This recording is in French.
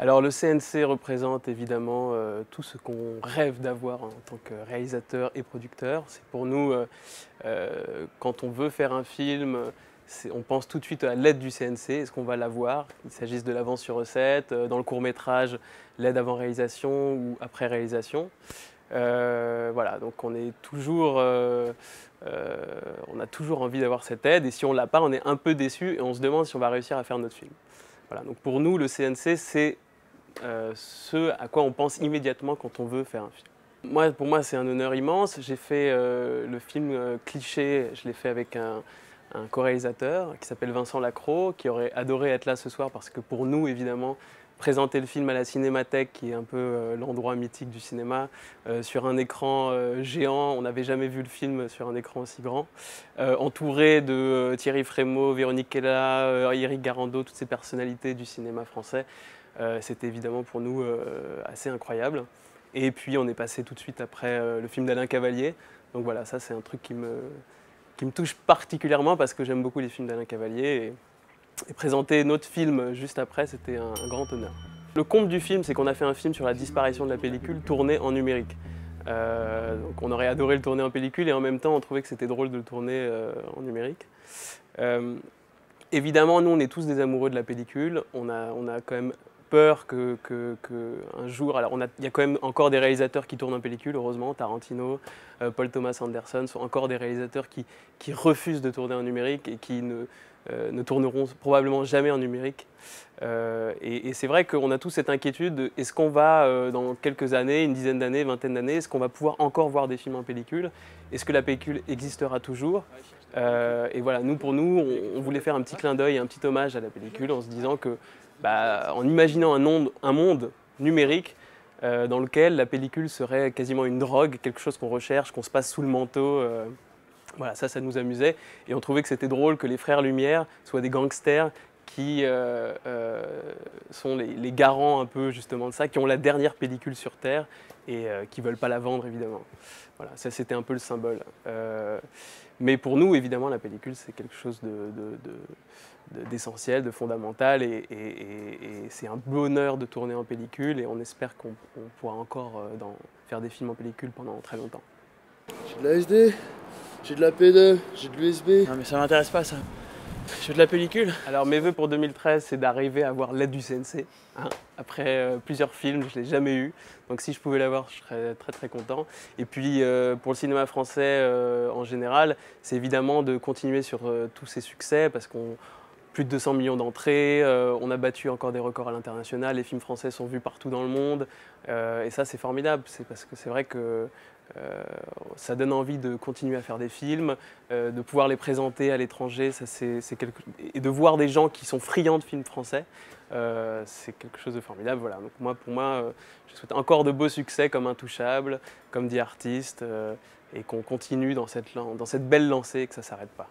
Alors le CNC représente évidemment tout ce qu'on rêve d'avoir en tant que réalisateur et producteur. C'est pour nous, quand on veut faire un film, on pense tout de suite à l'aide du CNC, est-ce qu'on va l'avoir? Qu'il s'agisse de l'avance sur recette, dans le court-métrage, l'aide avant réalisation ou après réalisation. Voilà, donc on est toujours, on a toujours envie d'avoir cette aide et si on ne l'a pas, on est un peu déçu et on se demande si on va réussir à faire notre film. Voilà, donc pour nous, le CNC, c'est ce à quoi on pense immédiatement quand on veut faire un film. Pour moi, c'est un honneur immense. J'ai fait le film Cliché, je l'ai fait avec un co-réalisateur qui s'appelle Vincent Lacroix, qui aurait adoré être là ce soir parce que pour nous, évidemment, présenter le film à la Cinémathèque, qui est un peu l'endroit mythique du cinéma, sur un écran géant. On n'avait jamais vu le film sur un écran aussi grand. Entouré de Thierry Frémaux, Véronique Kella, Éric Garando, toutes ces personnalités du cinéma français. C'était évidemment pour nous assez incroyable. Et puis on est passé tout de suite après le film d'Alain Cavalier. Donc voilà, ça c'est un truc qui me touche particulièrement parce que j'aime beaucoup les films d'Alain Cavalier. Et présenter notre film juste après, c'était un grand honneur. Le comble du film, c'est qu'on a fait un film sur la disparition de la pellicule tourné en numérique. Donc on aurait adoré le tourner en pellicule et en même temps on trouvait que c'était drôle de le tourner en numérique. Évidemment, nous on est tous des amoureux de la pellicule. On a quand même peur qu'un jour, alors il y a quand même encore des réalisateurs qui tournent en pellicule, heureusement, Tarantino, Paul Thomas Anderson sont encore des réalisateurs qui refusent de tourner en numérique et qui ne tourneront probablement jamais en numérique. Et c'est vrai qu'on a tous cette inquiétude de est-ce qu'on va, dans quelques années, une dizaine d'années, vingtaine d'années, est-ce qu'on va pouvoir encore voir des films en pellicule? Est-ce que la pellicule existera toujours? Et voilà, pour nous, on voulait faire un petit clin d'œil, un petit hommage à la pellicule en se disant que en imaginant un monde numérique dans lequel la pellicule serait quasiment une drogue, quelque chose qu'on recherche, qu'on se passe sous le manteau. Voilà, ça nous amusait. Et on trouvait que c'était drôle que les frères Lumière soient des gangsters qui sont les garants un peu justement de ça, qui ont la dernière pellicule sur Terre et qui ne veulent pas la vendre évidemment. Voilà, ça c'était un peu le symbole. Mais pour nous, évidemment, la pellicule c'est quelque chose d'essentiel, de fondamental et c'est un bonheur de tourner en pellicule et on espère qu'on pourra encore faire des films en pellicule pendant très longtemps. J'ai de la SD, j'ai de la P2, j'ai de l'USB. Non mais ça m'intéresse pas ça. Je veux de la pellicule. Alors mes vœux pour 2013, c'est d'arriver à avoir l'aide du CNC. Hein. Après plusieurs films, je ne l'ai jamais eu. Donc si je pouvais l'avoir, je serais très très content. Et puis pour le cinéma français en général, c'est évidemment de continuer sur tous ces succès parce qu'on plus de 200 millions d'entrées, on a battu encore des records à l'international, les films français sont vus partout dans le monde. Et ça c'est formidable, c'est parce que c'est vrai que ça donne envie de continuer à faire des films, de pouvoir les présenter à l'étranger, et de voir des gens qui sont friands de films français, c'est quelque chose de formidable. Voilà. Donc pour moi, je souhaite encore de beaux succès comme Intouchable, comme The Artist, et qu'on continue dans cette belle lancée et que ça ne s'arrête pas.